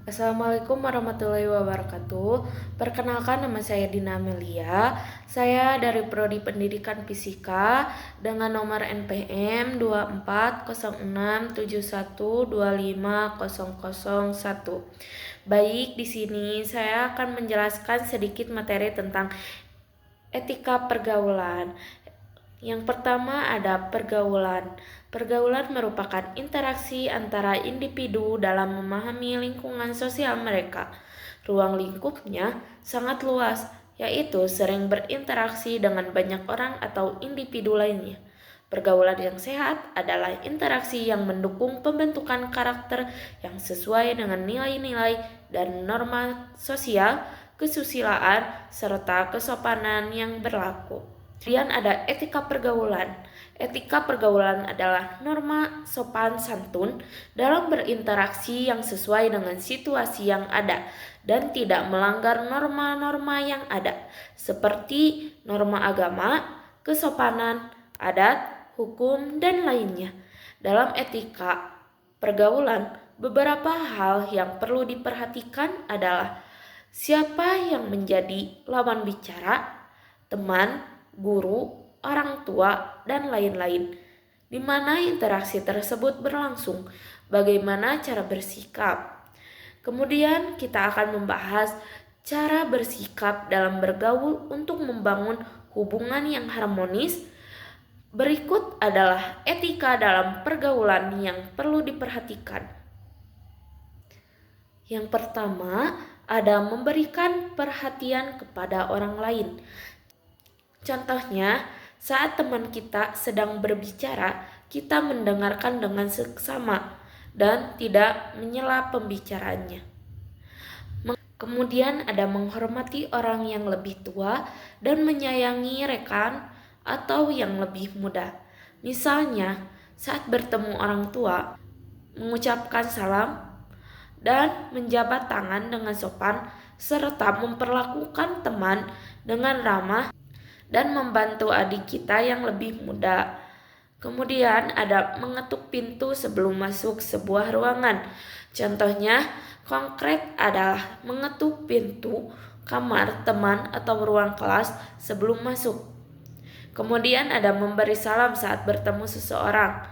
Assalamualaikum warahmatullahi wabarakatuh. Perkenalkan, nama saya Dina Amelia. Saya dari Prodi Pendidikan Fisika dengan nomor NPM 240671250001. Baik, di sini saya akan menjelaskan sedikit materi tentang etika pergaulan. Yang pertama ada pergaulan. Pergaulan merupakan interaksi antara individu dalam memahami lingkungan sosial mereka. Ruang lingkupnya sangat luas, yaitu sering berinteraksi dengan banyak orang atau individu lainnya. Pergaulan yang sehat adalah interaksi yang mendukung pembentukan karakter yang sesuai dengan nilai-nilai dan norma sosial, kesusilaan, serta kesopanan yang berlaku. Kemudian ada etika pergaulan. Etika pergaulan adalah norma sopan santun dalam berinteraksi yang sesuai dengan situasi yang ada dan tidak melanggar norma-norma yang ada, seperti norma agama, kesopanan, adat, hukum, dan lainnya. Dalam etika pergaulan, beberapa hal yang perlu diperhatikan adalah siapa yang menjadi lawan bicara, teman, guru, orang tua, dan lain-lain. Di mana interaksi tersebut berlangsung, bagaimana cara bersikap. Kemudian kita akan membahas cara bersikap dalam bergaul untuk membangun hubungan yang harmonis. Berikut adalah etika dalam pergaulan yang perlu diperhatikan. Yang pertama, ada memberikan perhatian kepada orang lain. Contohnya, saat teman kita sedang berbicara, kita mendengarkan dengan seksama dan tidak menyela pembicaraannya. Kemudian ada menghormati orang yang lebih tua dan menyayangi rekan atau yang lebih muda. Misalnya, saat bertemu orang tua, mengucapkan salam dan menjabat tangan dengan sopan, serta memperlakukan teman dengan ramah dan membantu adik kita yang lebih muda. Kemudian ada mengetuk pintu sebelum masuk sebuah ruangan. Contohnya konkret adalah mengetuk pintu kamar teman atau ruang kelas sebelum masuk. Kemudian ada memberi salam saat bertemu seseorang.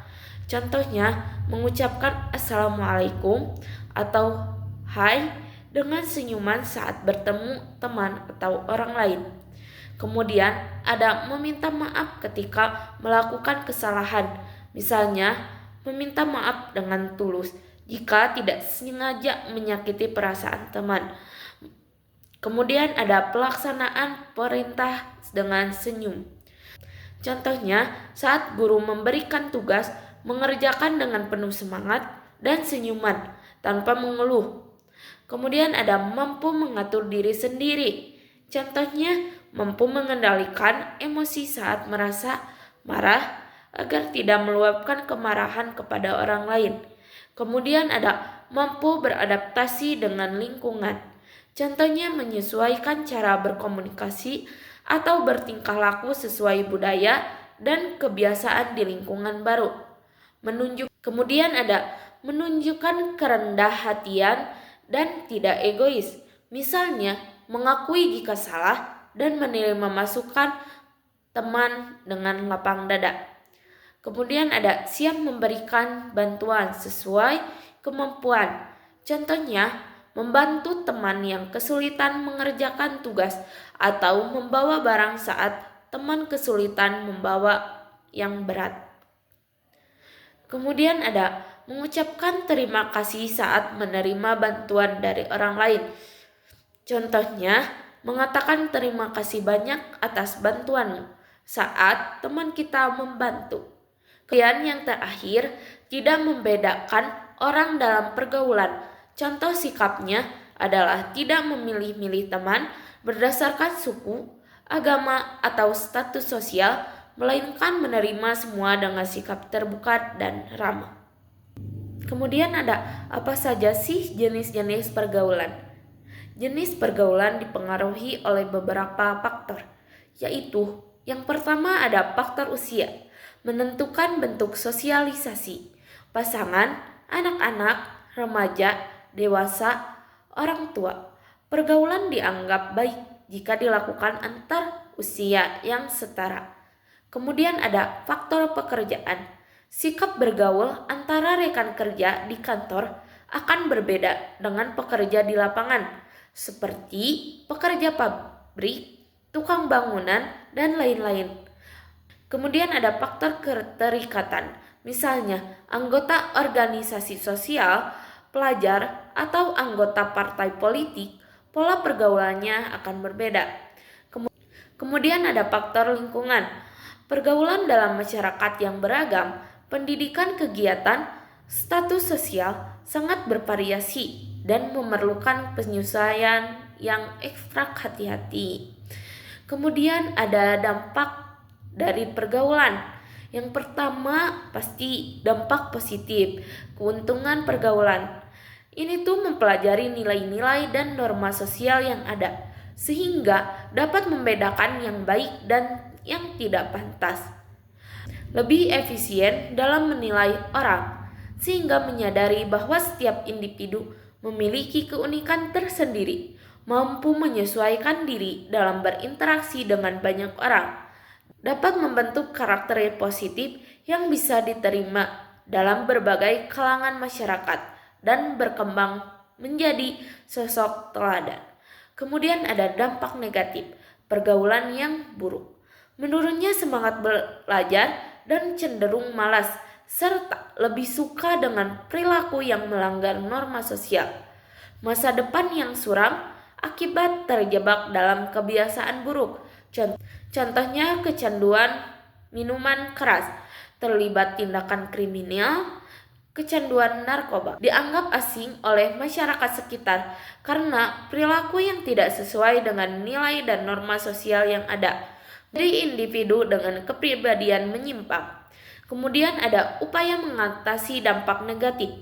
Contohnya mengucapkan assalamualaikum atau hai dengan senyuman saat bertemu teman atau orang lain. Kemudian ada meminta maaf ketika melakukan kesalahan. Misalnya, meminta maaf dengan tulus jika tidak sengaja menyakiti perasaan teman. Kemudian ada pelaksanaan perintah dengan senyum. Contohnya, saat guru memberikan tugas, mengerjakan dengan penuh semangat dan senyuman tanpa mengeluh. Kemudian ada mampu mengatur diri sendiri. Contohnya, mampu mengendalikan emosi saat merasa marah agar tidak meluapkan kemarahan kepada orang lain. Kemudian ada mampu beradaptasi dengan lingkungan. Contohnya menyesuaikan cara berkomunikasi atau bertingkah laku sesuai budaya dan kebiasaan di lingkungan baru. Kemudian ada menunjukkan kerendah hatian dan tidak egois. Misalnya, mengakui jika salah dan menerima masukan teman dengan lapang dada. Kemudian ada siap memberikan bantuan sesuai kemampuan. Contohnya, membantu teman yang kesulitan mengerjakan tugas atau membawa barang saat teman kesulitan membawa yang berat. Kemudian ada mengucapkan terima kasih saat menerima bantuan dari orang lain. Contohnya, mengatakan terima kasih banyak atas bantuanmu saat teman kita membantu. Kemudian yang terakhir, tidak membedakan orang dalam pergaulan. Contoh sikapnya adalah tidak memilih-milih teman berdasarkan suku, agama, atau status sosial, melainkan menerima semua dengan sikap terbuka dan ramah. Kemudian ada apa saja sih jenis-jenis pergaulan? Jenis pergaulan dipengaruhi oleh beberapa faktor, yaitu yang pertama ada faktor usia, menentukan bentuk sosialisasi, pasangan, anak-anak, remaja, dewasa, orang tua. Pergaulan dianggap baik jika dilakukan antar usia yang setara. Kemudian ada faktor pekerjaan. Sikap bergaul antara rekan kerja di kantor akan berbeda dengan pekerja di lapangan, seperti pekerja pabrik, tukang bangunan, dan lain-lain. Kemudian ada faktor keterikatan, misalnya anggota organisasi sosial, pelajar, atau anggota partai politik, pola pergaulannya akan berbeda. Kemudian ada faktor lingkungan, pergaulan dalam masyarakat yang beragam, pendidikan kegiatan, status sosial sangat bervariasi dan memerlukan penyesuaian yang ekstra hati-hati. Kemudian ada dampak dari pergaulan. Yang pertama pasti dampak positif, keuntungan pergaulan. Ini tuh mempelajari nilai-nilai dan norma sosial yang ada, sehingga dapat membedakan yang baik dan yang tidak pantas. Lebih efisien dalam menilai orang, sehingga menyadari bahwa setiap individu memiliki keunikan tersendiri, mampu menyesuaikan diri dalam berinteraksi dengan banyak orang, dapat membentuk karakter yang positif yang bisa diterima dalam berbagai kalangan masyarakat dan berkembang menjadi sosok teladan. Kemudian ada dampak negatif, pergaulan yang buruk. Menurunnya semangat belajar dan cenderung malas, serta lebih suka dengan perilaku yang melanggar norma sosial. Masa depan yang suram akibat terjebak dalam kebiasaan buruk. Contohnya kecanduan minuman keras, terlibat tindakan kriminal, kecanduan narkoba, dianggap asing oleh masyarakat sekitar karena perilaku yang tidak sesuai dengan nilai dan norma sosial yang ada dari individu dengan kepribadian menyimpang. Kemudian ada upaya mengatasi dampak negatif,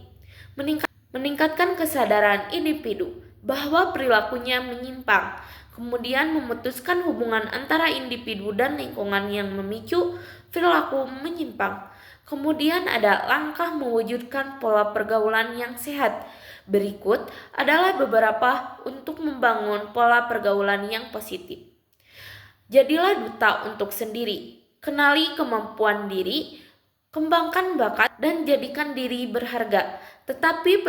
meningkatkan kesadaran individu bahwa perilakunya menyimpang, kemudian memutuskan hubungan antara individu dan lingkungan yang memicu perilaku menyimpang. Kemudian ada langkah mewujudkan pola pergaulan yang sehat. Berikut adalah beberapa untuk membangun pola pergaulan yang positif. Jadilah duta untuk sendiri. Kenali kemampuan diri, kembangkan bakat, dan jadikan diri berharga. Tetapi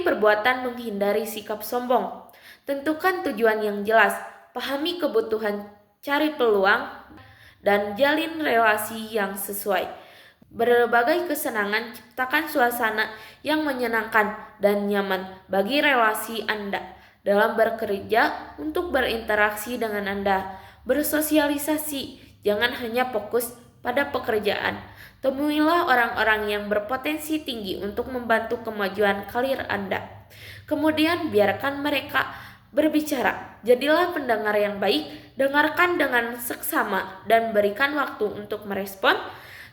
perbuatan menghindari sikap sombong. Tentukan tujuan yang jelas, pahami kebutuhan, cari peluang, dan jalin relasi yang sesuai. Berbagai kesenangan, ciptakan suasana yang menyenangkan dan nyaman bagi relasi Anda. Dalam bekerja untuk berinteraksi dengan Anda, bersosialisasi, jangan hanya fokus pada pekerjaan. Temuilah orang-orang yang berpotensi tinggi untuk membantu kemajuan karir Anda. Kemudian biarkan mereka berbicara. Jadilah pendengar yang baik, dengarkan dengan seksama dan berikan waktu untuk merespon.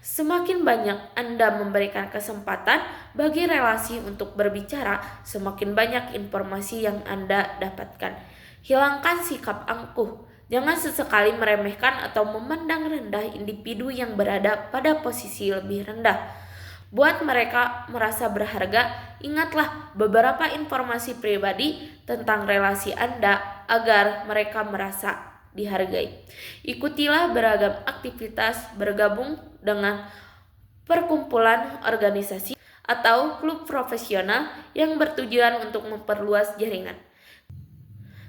Semakin banyak Anda memberikan kesempatan bagi relasi untuk berbicara, semakin banyak informasi yang Anda dapatkan. Hilangkan sikap angkuh. Jangan sesekali meremehkan atau memandang rendah individu yang berada pada posisi lebih rendah. Buat mereka merasa berharga, ingatlah beberapa informasi pribadi tentang relasi Anda agar mereka merasa dihargai. Ikutilah beragam aktivitas, bergabung dengan perkumpulan organisasi atau klub profesional yang bertujuan untuk memperluas jaringan.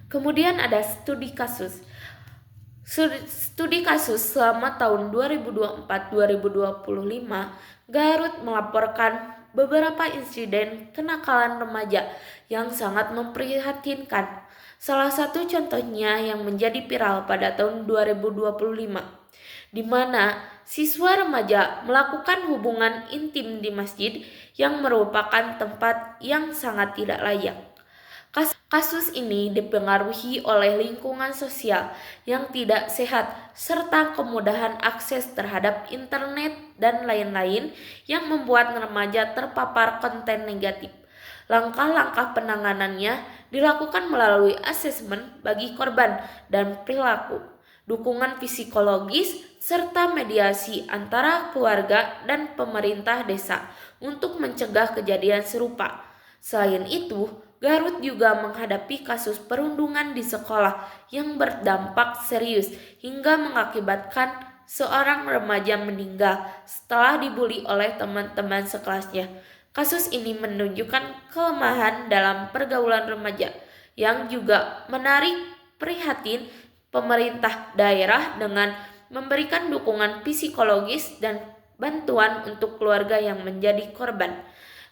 Kemudian ada studi kasus. Studi kasus selama tahun 2024-2025, Garut melaporkan beberapa insiden kenakalan remaja yang sangat memprihatinkan. Salah satu contohnya yang menjadi viral pada tahun 2025, di mana siswa remaja melakukan hubungan intim di masjid yang merupakan tempat yang sangat tidak layak. Kasus ini dipengaruhi oleh lingkungan sosial yang tidak sehat serta kemudahan akses terhadap internet dan lain-lain yang membuat remaja terpapar konten negatif. Langkah-langkah penanganannya dilakukan melalui asesmen bagi korban dan perilaku, dukungan psikologis, serta mediasi antara keluarga dan pemerintah desa untuk mencegah kejadian serupa. Selain itu, Garut juga menghadapi kasus perundungan di sekolah yang berdampak serius hingga mengakibatkan seorang remaja meninggal setelah dibully oleh teman-teman sekelasnya. Kasus ini menunjukkan kelemahan dalam pergaulan remaja yang juga menarik prihatin pemerintah daerah dengan memberikan dukungan psikologis dan bantuan untuk keluarga yang menjadi korban.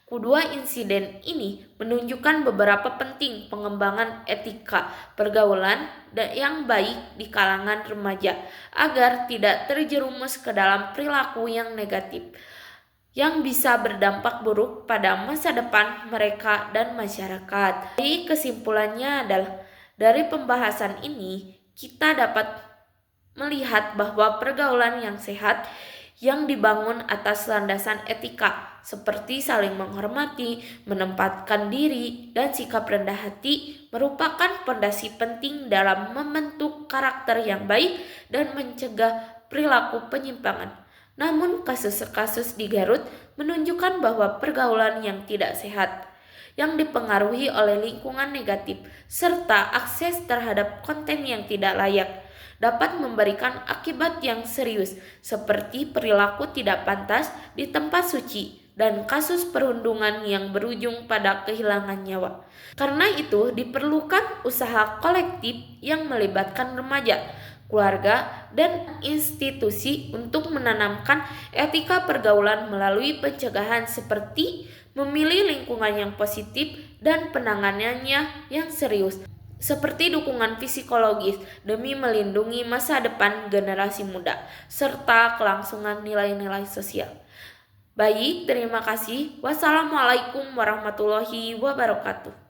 Kedua insiden ini menunjukkan beberapa penting pengembangan etika pergaulan yang baik di kalangan remaja agar tidak terjerumus ke dalam perilaku yang negatif yang bisa berdampak buruk pada masa depan mereka dan masyarakat. Jadi kesimpulannya adalah dari pembahasan ini kita dapat melihat bahwa pergaulan yang sehat yang dibangun atas landasan etika seperti saling menghormati, menempatkan diri, dan sikap rendah hati merupakan fondasi penting dalam membentuk karakter yang baik dan mencegah perilaku penyimpangan. Namun kasus-kasus di Garut menunjukkan bahwa pergaulan yang tidak sehat yang dipengaruhi oleh lingkungan negatif serta akses terhadap konten yang tidak layak dapat memberikan akibat yang serius seperti perilaku tidak pantas di tempat suci dan kasus perundungan yang berujung pada kehilangan nyawa. Karena itu diperlukan usaha kolektif yang melibatkan remaja, keluarga, dan institusi untuk menanamkan etika pergaulan melalui pencegahan seperti memilih lingkungan yang positif dan penanganannya yang serius, seperti dukungan psikologis demi melindungi masa depan generasi muda, serta kelangsungan nilai-nilai sosial. Baik, terima kasih. Wassalamualaikum warahmatullahi wabarakatuh.